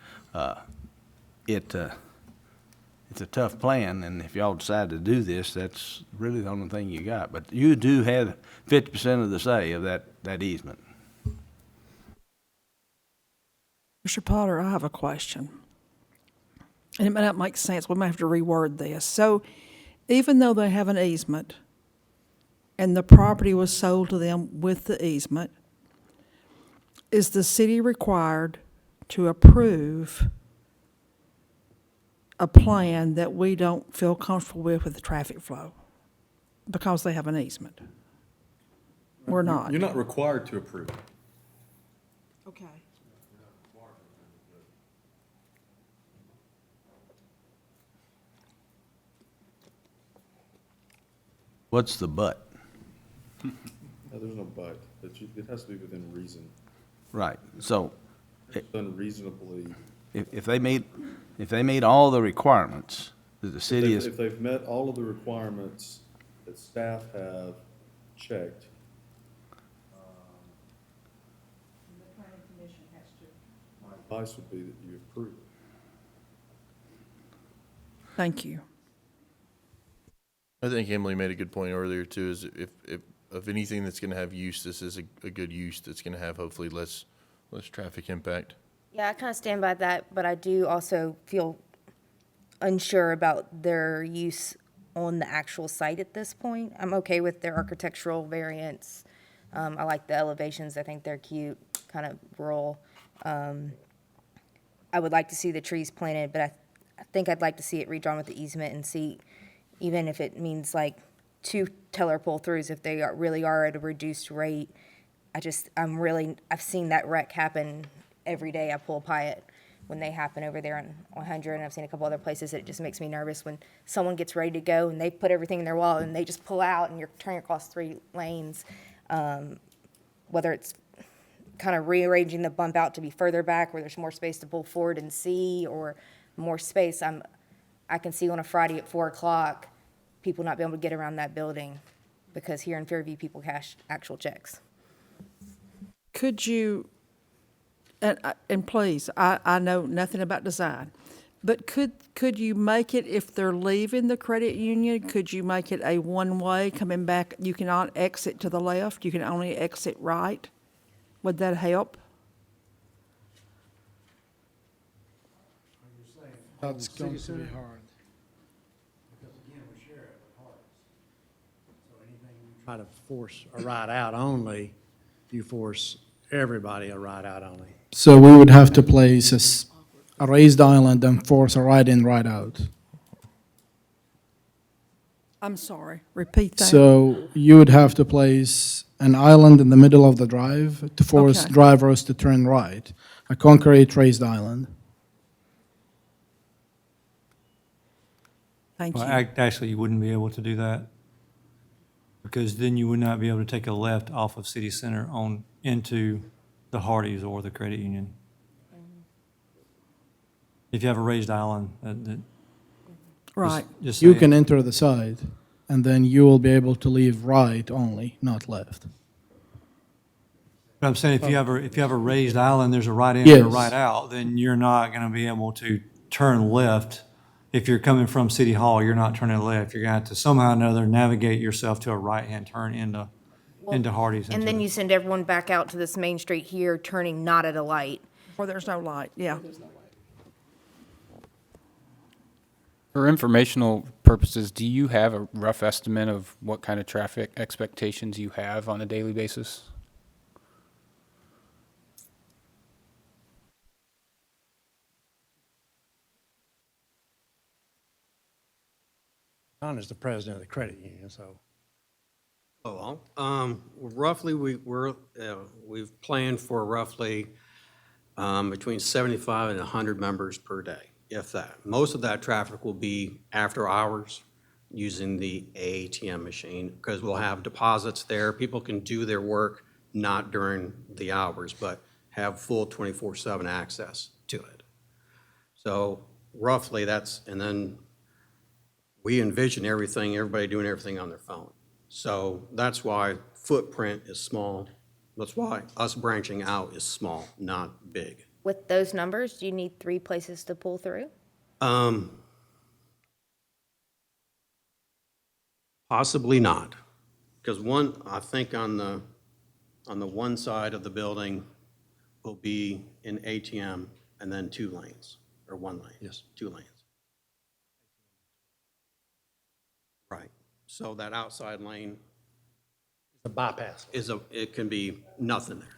Speaker 11: it's a tough plan, and if y'all decide to do this, that's really the only thing you got. But you do have 50% of the say of that easement.
Speaker 4: Mr. Potter, I have a question. And it may not make sense. We may have to reword this. So even though they have an easement and the property was sold to them with the easement, is the city required to approve a plan that we don't feel comfortable with the traffic flow because they have an easement? We're not.
Speaker 16: You're not required to approve it.
Speaker 4: Okay.
Speaker 11: What's the but?
Speaker 16: No, there's no but. It has to be within reason.
Speaker 11: Right, so
Speaker 16: Unreasonably.
Speaker 11: if they meet all the requirements that the city is,
Speaker 16: If they've met all of the requirements that staff have checked. My advice would be that you approve it.
Speaker 4: Thank you.
Speaker 1: I think Emily made a good point earlier too, is if of anything that's gonna have use, this is a good use that's gonna have hopefully less traffic impact.
Speaker 5: Yeah, I kind of stand by that, but I do also feel unsure about their use on the actual site at this point. I'm okay with their architectural variants. I like the elevations. I think they're cute, kind of rural. I would like to see the trees planted, but I think I'd like to see it redrawn with the easement and see, even if it means like 2 teller pull-throughs, if they really are at a reduced rate. I've seen that wreck happen every day. I pull Pyatt when they happen over there on 100, and I've seen a couple other places. It just makes me nervous when someone gets ready to go and they put everything in their wall and they just pull out and you're turning across 3 lanes. Whether it's kind of rearranging the bump out to be further back where there's more space to pull forward and see, or more space. I can see on a Friday at 4 o'clock, people not being able to get around that building because here in Fairview, people cash actual checks.
Speaker 4: Could you, and please, I know nothing about design, but could you make it, if they're leaving the credit union, could you make it a one-way coming back? You cannot exit to the left, you can only exit right? Would that help?
Speaker 14: That's going to be hard.
Speaker 15: Because again, we share it with Hardee's. So anything you try to force a ride out only, you force everybody a ride out only.
Speaker 14: So we would have to place a raised island and force a ride in, ride out.
Speaker 4: I'm sorry, repeat that.
Speaker 14: So you would have to place an island in the middle of the drive to force
Speaker 4: Okay.
Speaker 14: drivers to turn right, a concrete raised island.
Speaker 4: Thank
Speaker 7: Well,
Speaker 4: you.
Speaker 7: actually, you wouldn't be able to do that because then you would not be able to take a left off of City Center on into the Hardee's or the credit union. If you have a raised island,
Speaker 4: Right.
Speaker 7: just
Speaker 14: You
Speaker 7: saying.
Speaker 14: can enter the side, and then you will be able to leave right only, not left.
Speaker 7: But I'm saying if you have a raised island, there's a right in and a
Speaker 14: Yes.
Speaker 7: right out, then you're not going to be able to turn left. If you're coming from City Hall, you're not turning left. You're going to have to somehow or another navigate yourself to a right-hand turn into Hardee's.
Speaker 5: And then you send everyone back out to this main street here, turning not at a light.
Speaker 4: Or there's no light, yeah.
Speaker 12: For informational purposes, do you have a rough estimate of what kind of traffic expectations you have on a daily basis?
Speaker 15: John is the president of the credit union, so.
Speaker 17: Roughly, we've planned for roughly between 75 and 100 members per day, if that. Most of that traffic will be after hours using the ATM machine because we'll have deposits there. People can do their work not during the hours, but have full 24/7 access to it. So roughly that's, and then we envision everybody doing everything on their phone. So that's why footprint is small. That's why us branching out is small, not big.
Speaker 5: With those numbers, do you need 3 places to pull through?
Speaker 17: Possibly not, because one, I think on the one side of the building will be an ATM and then 2 lanes, or 1 lane. Yes. 2 lanes. Right. So that outside lane
Speaker 15: The bypass.
Speaker 17: it can be nothing there.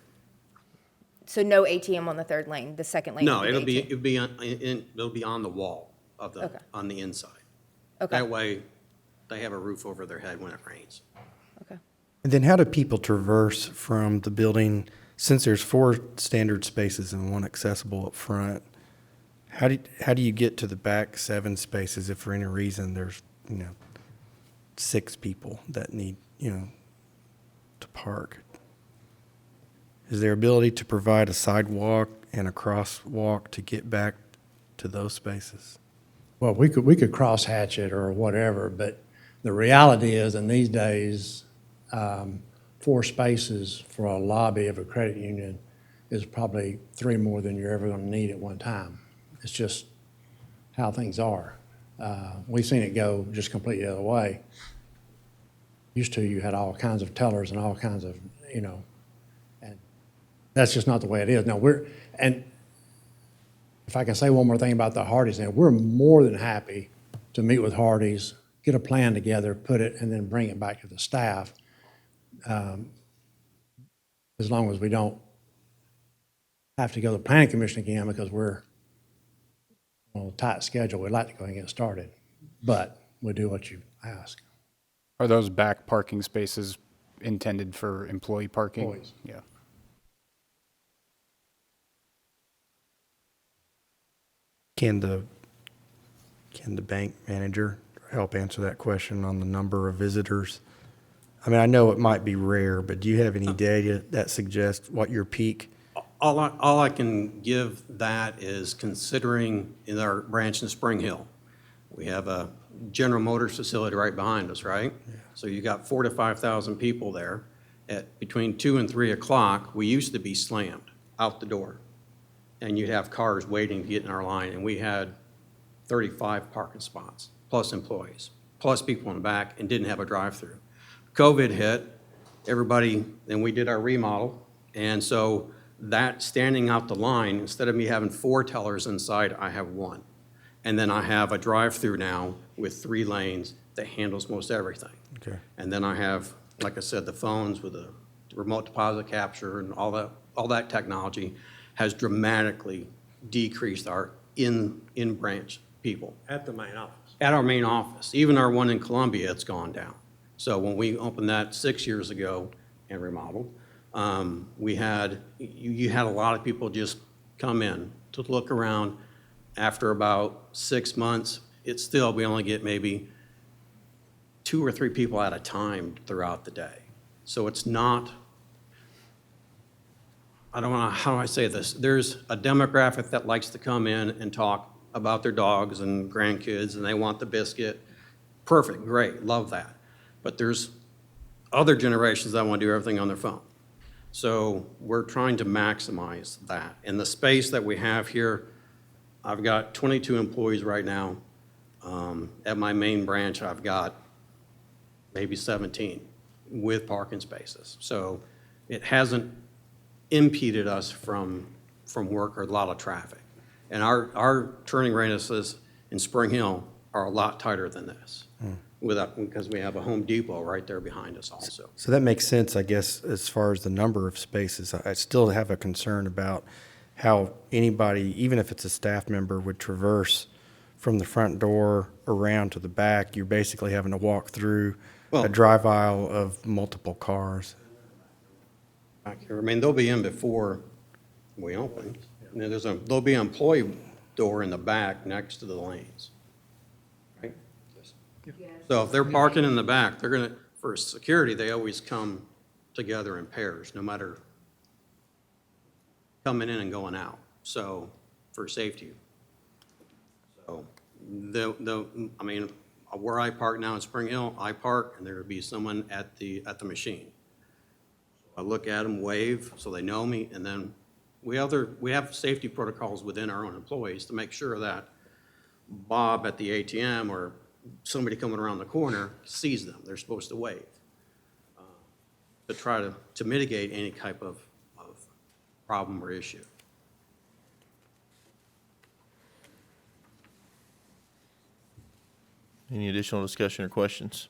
Speaker 5: So no ATM on the third lane, the second lane?
Speaker 17: No,
Speaker 5: would
Speaker 17: it'll be,
Speaker 5: ATM.
Speaker 17: it'll be on the wall of the,
Speaker 5: Okay.
Speaker 17: on the inside.
Speaker 5: Okay.
Speaker 17: That way, they have a roof over their head when it rains.
Speaker 5: Okay.
Speaker 9: And then how do people traverse from the building, since there's 4 standard spaces and 1 accessible up front? How do you get to the back 7 spaces if for any reason there's, 6 people that need, to park? Is there ability to provide a sidewalk and a crosswalk to get back to those spaces?
Speaker 15: Well, we could cross-hatch it or whatever, but the reality is, in these days, 4 spaces for a lobby of a credit union is probably 3 more than you're ever going to need at one time. It's just how things are. We've seen it go just completely the other way. Used to, you had all kinds of tellers and all kinds of, and that's just not the way it is. Now, and if I can say one more thing about the Hardys, now, we're more than happy to meet with Hardys, get a plan together, put it, and then bring it back to the staff, as long as we don't have to go to the planning commission again because we're on a tight schedule. We'd like to go ahead and get started, but we'll do what you ask.
Speaker 12: Are those back parking spaces intended for employee parking?
Speaker 15: Employees.
Speaker 12: Yeah.
Speaker 9: Can the bank manager help answer that question on the number of visitors? I mean, I know it might be rare, but do you have any data that suggests what your peak?
Speaker 17: All I can give that is considering in our branch in Spring Hill, we have a General Motors facility right behind us, right? Yeah. So you got 4,000 to 5,000 people there. At between 2 and 3 o'clock, we used to be slammed out the door. And you'd have cars waiting to get in our line, and we had 35 parking spots, plus employees, plus people in the back, and didn't have a drive-through. COVID hit, everybody, then we did our remodel, and so that standing out the line, instead of me having 4 tellers inside, I have 1. And then I have a drive-through now with 3 lanes that handles most everything.
Speaker 9: Okay.
Speaker 17: And then I have, like I said, the phones with the remote deposit capture and all that technology has dramatically decreased our in-branch people.
Speaker 15: At the main office.
Speaker 17: At our main office. Even our one in Columbia, it's gone down. So when we opened that 6 years ago and remodeled, you had a lot of people just come in to look around. After about 6 months, we only get maybe 2 or 3 people at a time throughout the day. So it's not, I don't know, how do I say this? There's a demographic that likes to come in and talk about their dogs and grandkids, and they want the biscuit. Perfect, great, love that. But there's other generations that want to do everything on their phone. So we're trying to maximize that. In the space that we have here, I've got 22 employees right now. At my main branch, I've got maybe 17 with parking spaces. So it hasn't impeded us from work or a lot of traffic. And our turning radiuses in Spring Hill are a lot tighter than this, because we have a Home Depot right there behind us also.
Speaker 9: So that makes sense, I guess, as far as the number of spaces. I still have a concern about how anybody, even if it's a staff member, would traverse from the front door around to the back. You're basically having to walk through a drive aisle of multiple cars.
Speaker 17: Back here, I mean, they'll be in before we open. And then there'll be an employee door in the back next to the lanes. Right? So if they're parking in the back, they're gonna, for security, they always come together in pairs, no matter coming in and going out. So for safety. So I mean, where I park now in Spring Hill, I park and there would be someone at the machine. I look at them, wave, so they know me, and then we have safety protocols within our own employees to make sure that Bob at the ATM or somebody coming around the corner sees them, they're supposed to wave. To try to mitigate any type of problem or issue.
Speaker 1: Any additional discussion or questions?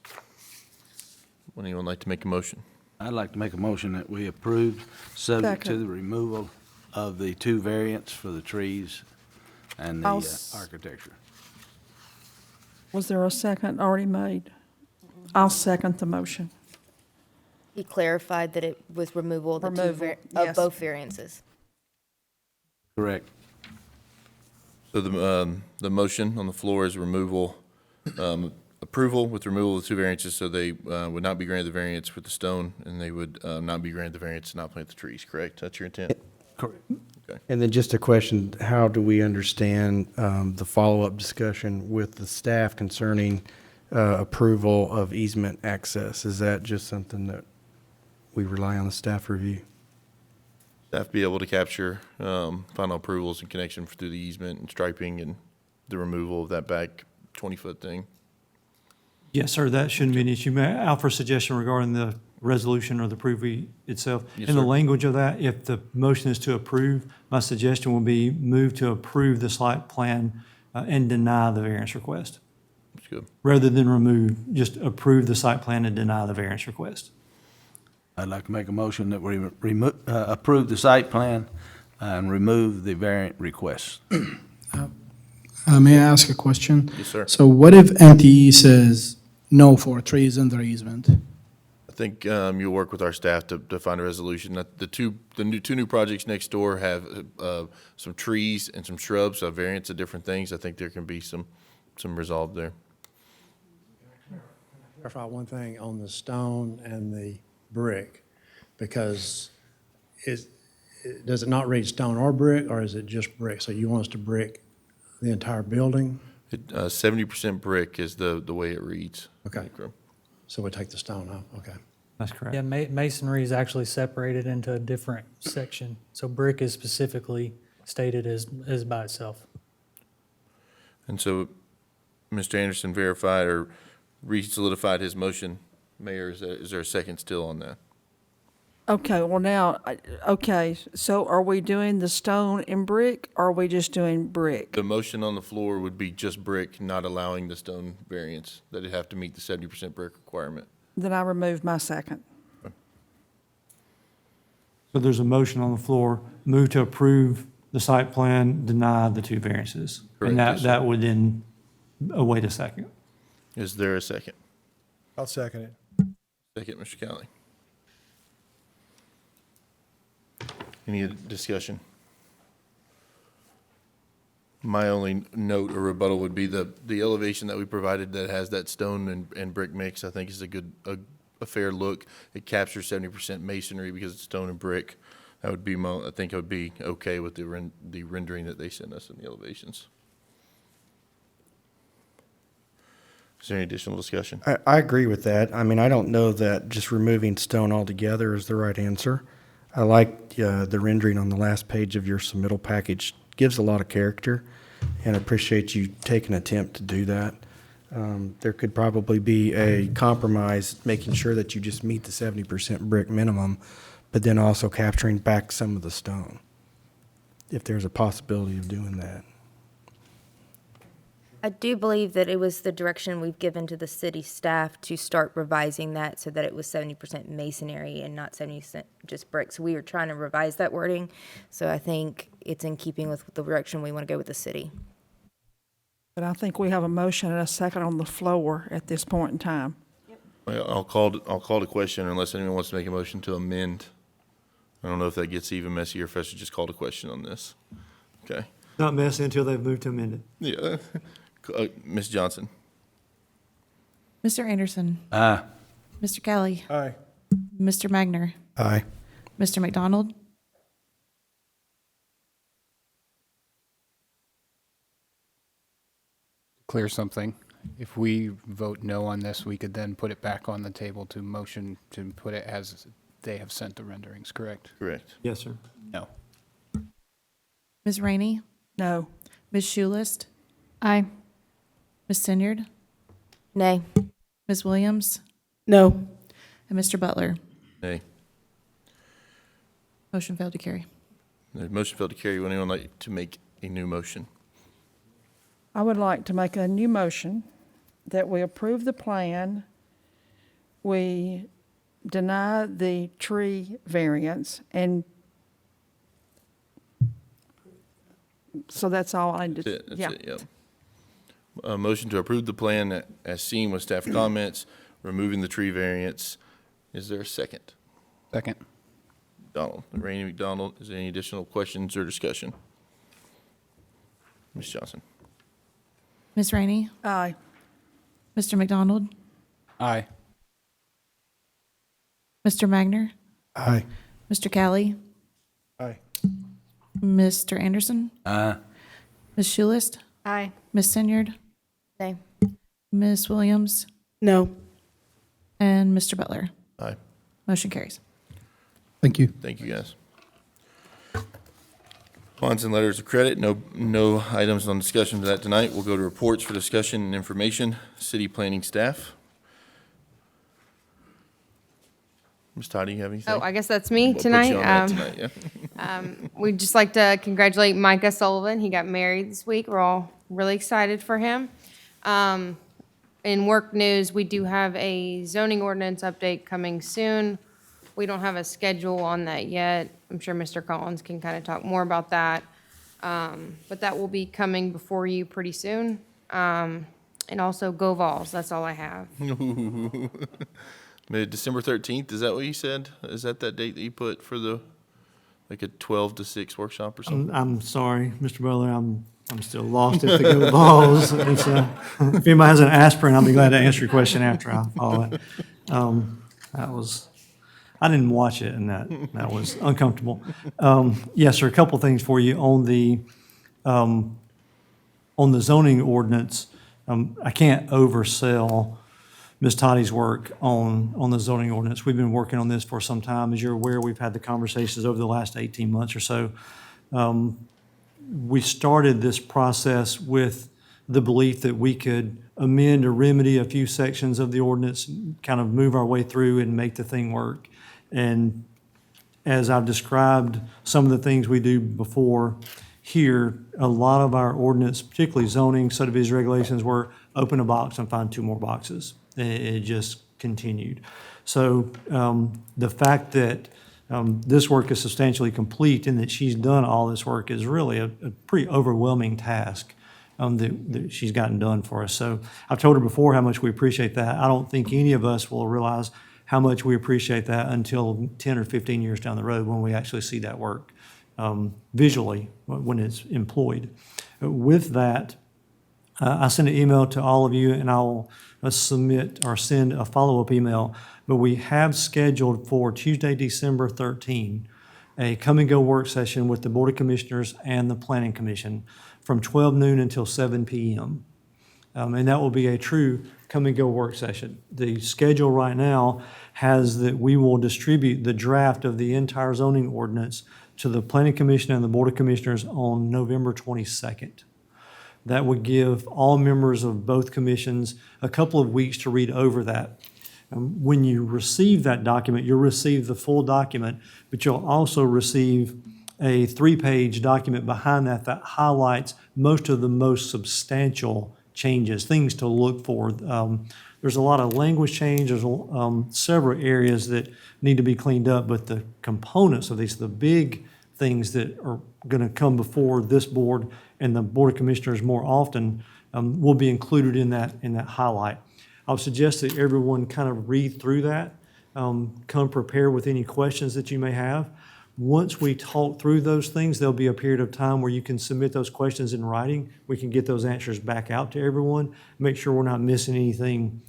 Speaker 1: Would anyone like to make a motion?
Speaker 11: I'd like to make a motion that we approve, subject to
Speaker 4: Second.
Speaker 11: the removal of the 2 variants for the trees and the
Speaker 4: I'll s-
Speaker 11: architecture.
Speaker 4: Was there a second already made? I'll second the motion.
Speaker 5: He clarified that it was removal of the two
Speaker 4: Removal,
Speaker 5: of
Speaker 4: yes.
Speaker 5: both variances.
Speaker 11: Correct.
Speaker 1: So the motion on the floor is removal, approval with removal of the 2 variances, so they would not be granted the variance with the stone, and they would not be granted the variance to not plant the trees, correct? That's your intent?
Speaker 11: Correct.
Speaker 1: Okay.
Speaker 9: And then just a question, how do we understand the follow-up discussion with the staff concerning approval of easement access? Is that just something that we rely on the staff review?
Speaker 1: Staff be able to capture final approvals in connection through the easement and striping and the removal of that back 20-foot thing?
Speaker 7: Yes, sir, that shouldn't be an issue. May I offer a suggestion regarding the resolution or the approval itself?
Speaker 1: Yes,
Speaker 7: In the
Speaker 1: sir.
Speaker 7: language of that, if the motion is to approve, my suggestion will be move to approve the site plan and deny the variance request.
Speaker 1: That's good.
Speaker 7: Rather than remove, just approve the site plan and deny the variance request.
Speaker 11: I'd like to make a motion that we approve the site plan and remove the variant requests.
Speaker 14: May I ask a question?
Speaker 1: Yes, sir.
Speaker 14: So what if MTE says no for trees in their easement?
Speaker 1: I think you'll work with our staff to find a resolution. The two new projects next door have some trees and some shrubs, a variance of different things. I think there can be some resolve there.
Speaker 15: Clarify one thing on the stone and the brick, because does it not read stone or brick, or is it just brick? So you want us to brick the entire building?
Speaker 1: 70% brick is the way it reads.
Speaker 15: Okay. So we take the stone out, okay.
Speaker 7: That's correct.
Speaker 6: Yeah, masonry is actually separated into a different section. So brick is specifically stated as by itself.
Speaker 1: And so Mr. Anderson verified or re-solidified his motion. Mayor, is there a second still on that?
Speaker 4: Okay, well now, okay, so are we doing the stone and brick, or are we just doing brick?
Speaker 1: The motion on the floor would be just brick, not allowing the stone variance, that it'd have to meet the 70% brick requirement.
Speaker 4: Then I remove my second.
Speaker 7: So there's a motion on the floor, move to approve the site plan, deny the 2 variances.
Speaker 1: Correct,
Speaker 7: And
Speaker 1: yes, sir.
Speaker 7: that would then await a second.
Speaker 1: Is there a second?
Speaker 3: I'll second it.
Speaker 1: Second, Mr. Cowley. Any discussion? My only note or rebuttal would be the elevation that we provided that has that stone and brick mix, I think is a fair look. It captures 70% masonry because it's stone and brick. That would be, I think it would be okay with the rendering that they sent us in the elevations. Is there any additional discussion?
Speaker 9: I agree with that. I mean, I don't know that just removing stone altogether is the right answer. I like the rendering on the last page of your submittal package. Gives a lot of character, and I appreciate you taking an attempt to do that. There could probably be a compromise, making sure that you just meet the 70% brick minimum, but then also capturing back some of the stone, if there's a possibility of doing that.
Speaker 5: I do believe that it was the direction we've given to the city staff to start revising that so that it was 70% masonry and not 70% just brick. So we were trying to revise that wording. So I think it's in keeping with the direction we want to go with the city.
Speaker 4: But I think we have a motion and a second on the floor at this point in time.
Speaker 1: Well, I'll call the question unless anyone wants to make a motion to amend. I don't know if that gets even messier if I should just call the question on this. Okay.
Speaker 7: Not messy until they've moved to amend it.
Speaker 1: Yeah. Ms. Johnson.
Speaker 2: Mr. Anderson.
Speaker 11: Aye.
Speaker 2: Mr. Kelly.
Speaker 3: Aye.
Speaker 2: Mr. Magner.
Speaker 9: Aye.
Speaker 2: Mr. McDonald.
Speaker 12: Clear something. If we vote no on this, we could then put it back on the table to motion to put it as they have sent the renderings, correct?
Speaker 1: Correct.
Speaker 7: Yes, sir.
Speaker 12: No.
Speaker 2: Ms. Rainey.
Speaker 4: No.
Speaker 2: Ms. Schulist.
Speaker 13: Aye.
Speaker 2: Ms. Sinyard.
Speaker 5: Nay.
Speaker 2: Ms. Williams,
Speaker 10: No.
Speaker 2: and Mr. Butler.
Speaker 1: Nay.
Speaker 2: Motion failed to carry.
Speaker 1: The motion failed to carry. Would anyone like to make a new motion?
Speaker 4: I would like to make a new motion that we approve the plan, we deny the tree variance, and so that's all I
Speaker 1: That's
Speaker 4: did.
Speaker 1: it, that's
Speaker 4: Yeah.
Speaker 1: it, yep. A motion to approve the plan as seen with staff comments, removing the tree variance. Is there a second?
Speaker 12: Second.
Speaker 1: Donald, Rainey McDonald, is there any additional questions or discussion? Ms. Johnson?
Speaker 2: Ms. Rainey,
Speaker 4: Aye.
Speaker 2: Mr. McDonald,
Speaker 12: Aye.
Speaker 2: Mr. Magner,
Speaker 3: Aye.
Speaker 2: Mr. Callie,
Speaker 3: Aye.
Speaker 2: Mr. Anderson,
Speaker 11: Aye.
Speaker 2: Ms. Schulist,
Speaker 13: Aye.
Speaker 2: Ms. Senyard,
Speaker 5: Nay.
Speaker 2: Ms. Williams,
Speaker 10: No.
Speaker 2: and Mr. Butler.
Speaker 1: Aye.
Speaker 2: Motion carries.
Speaker 14: Thank you.
Speaker 1: Thank you, guys. Bonds and letters of credit, no items on discussion for that tonight. We'll go to reports for discussion and information. City planning staff. Ms. Todd, do you have anything?
Speaker 8: Oh, I guess that's me
Speaker 1: We'll put you
Speaker 8: tonight.
Speaker 1: on that tonight, yeah.
Speaker 8: We'd just like to congratulate Micah Sullivan. He got married this week. We're all really excited for him. In work news, we do have a zoning ordinance update coming soon. We don't have a schedule on that yet. I'm sure Mr. Collins can kind of talk more about that. But that will be coming before you pretty soon. And also Go Vols, that's all I have.
Speaker 1: December 13th, is that what you said? Is that date that you put for the, like a 12 to 6 workshop or something?
Speaker 7: I'm sorry, Mr. Butler, I'm still lost at the Go Balls. It's, if anybody has an aspirin, I'll be glad to answer your question after I follow it. That was, I didn't watch it, and that was uncomfortable. Yes, sir, a couple things for you on the zoning ordinance. I can't oversell Ms. Toddy's work on the zoning ordinance. We've been working on this for some time. As you're aware, we've had the conversations over the last 18 months or so. We started this process with the belief that we could amend or remedy a few sections of the ordinance, kind of move our way through and make the thing work. And as I've described some of the things we do before here, a lot of our ordinance, particularly zoning, subdivision regulations, were open a box and find two more boxes. It just continued. So the fact that this work is substantially complete and that she's done all this work is really a pretty overwhelming task that she's gotten done for us. So I've told her before how much we appreciate that. I don't think any of us will realize how much we appreciate that until 10 or 15 years down the road when we actually see that work visually when it's employed. With that, I sent an email to all of you, and I'll submit or send a follow-up email. But we have scheduled for Tuesday, December 13, a come-and-go work session with the Board of Commissioners and the Planning Commission from 12 noon until 7 p.m. And that will be a true come-and-go work session. The schedule right now has that we will distribute the draft of the entire zoning ordinance to the Planning Commission and the Board of Commissioners on November 22nd. That would give all members of both commissions a couple of weeks to read over that. When you receive that document, you'll receive the full document, but you'll also receive a 3-page document behind that highlights most of the most substantial changes, things to look for. There's a lot of language change. There's several areas that need to be cleaned up, but the components of these, the big things that are going to come before this board and the Board of Commissioners more often will be included in that highlight. I'll suggest that everyone kind of read through that, come prepared with any questions that you may have. Once we talk through those things, there'll be a period of time where you can submit those questions in writing. We can get those answers back out to everyone, make sure we're not missing anything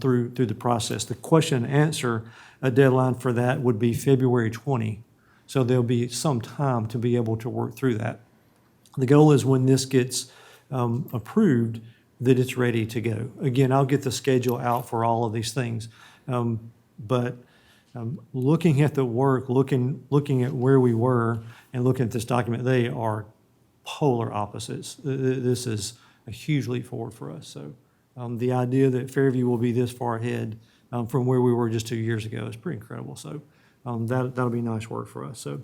Speaker 7: through the process. The question and answer deadline for that would be February 20. So there'll be some time to be able to work through that. The goal is when this gets approved, that it's ready to go. Again, I'll get the schedule out for all of these things. But looking at the work, looking at where we were and looking at this document, they are polar opposites. This is a huge leap forward for us. So The idea that Fairview will be this far ahead from where we were just 2 years ago is pretty incredible. So that'll be nice work for us. So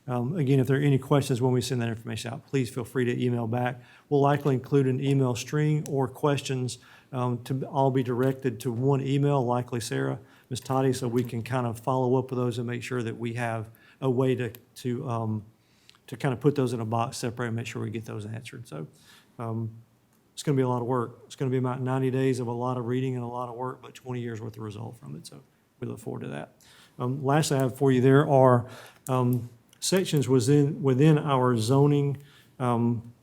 Speaker 7: again, if there are any questions when we send that information out, please feel free to email back. We'll likely include an email string or questions to all be directed to one email, likely Sarah, Ms. Toddy, so we can kind of follow up with those and make sure that we have a way to kind of put those in a box, separate, and make sure we get those answered. So it's going to be a lot of work. It's going to be about 90 days of a lot of reading and a lot of work, but 20 years worth of result from it. So we look forward to that. Lastly, I have for you, there are sections within our zoning, some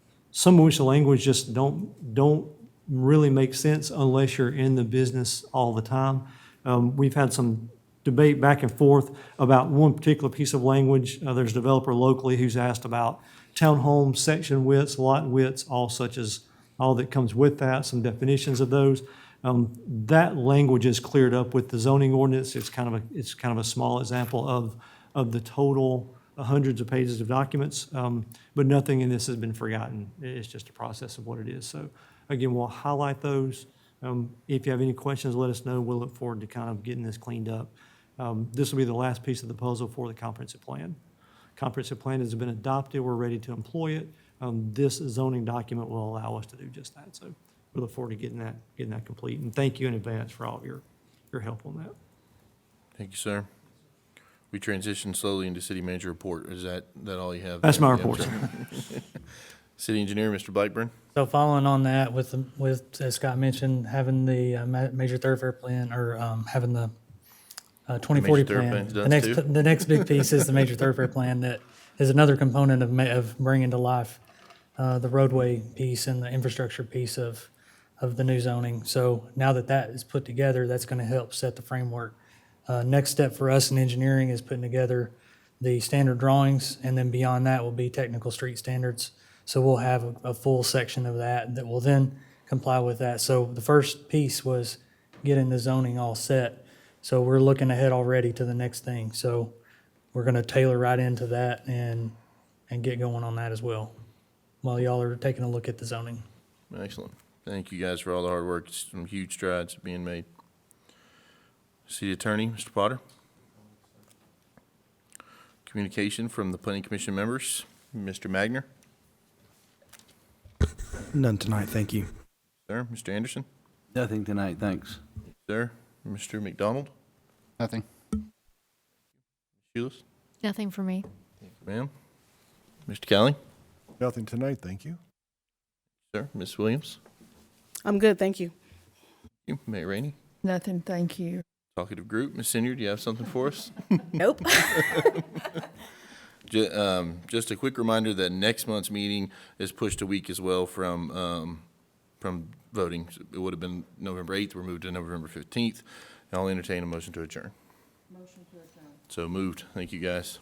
Speaker 7: of which the language just don't really make sense unless you're in the business all the time. We've had some debate back and forth about one particular piece of language. There's a developer locally who's asked about townhome section widths, lot widths, all that comes with that, some definitions of those. That language is cleared up with the zoning ordinance. It's kind of a small example of the total hundreds of pages of documents, but nothing in this has been forgotten. It's just a process of what it is. So again, we'll highlight those. If you have any questions, let us know. We'll look forward to kind of getting this cleaned up. This will be the last piece of the puzzle for the comprehensive plan. Comprehensive plan has been adopted. We're ready to employ it. This zoning document will allow us to do just that. So we look forward to getting that complete. And thank you in advance for all of your help on that.
Speaker 1: Thank you, sir. We transition slowly into city manager report. Is that all you have?
Speaker 7: That's my
Speaker 1: Yeah,
Speaker 7: report,
Speaker 1: sir. City engineer, Mr. Blackburn.
Speaker 6: So following on that, with as Scott mentioned, having the major thoroughfare plan, or having the 2040
Speaker 1: thoroughfare
Speaker 6: plan.
Speaker 1: plan's done too?
Speaker 6: The next big piece is the major thoroughfare plan that is another component of bringing to life the roadway piece and the infrastructure piece of the new zoning. So now that is put together, that's going to help set the framework. Next step for us in engineering is putting together the standard drawings, and then beyond that will be technical street standards. So we'll have a full section of that will then comply with that. So the first piece was getting the zoning all set. So we're looking ahead already to the next thing. So we're going to tailor right into that and get going on that as well, while y'all are taking a look at the zoning.
Speaker 1: Excellent. Thank you guys for all the hard work. Some huge strides being made. City Attorney, Mr. Potter. Communication from the Planning Commission members, Mr. Magner.
Speaker 9: None tonight, thank you.
Speaker 1: Sir, Mr. Anderson.
Speaker 11: Nothing tonight, thanks.
Speaker 1: Sir, Mr. McDonald.
Speaker 12: Nothing.
Speaker 1: Shealis.
Speaker 13: Nothing for me.
Speaker 1: Ma'am. Mr. Kelly.
Speaker 3: Nothing tonight, thank you.
Speaker 1: Sir, Ms. Williams.
Speaker 10: I'm good, thank you.
Speaker 1: You, Mayor Rainey.
Speaker 4: Nothing, thank you.
Speaker 1: Talkative group. Ms. Senior, do you have something for us?
Speaker 5: Nope.
Speaker 1: Just a quick reminder that next month's meeting is pushed a week as well from voting. It would have been November 8th. We're moved to November 15th. And I'll entertain a motion to adjourn. Motion to adjourn. So moved. Thank you, guys.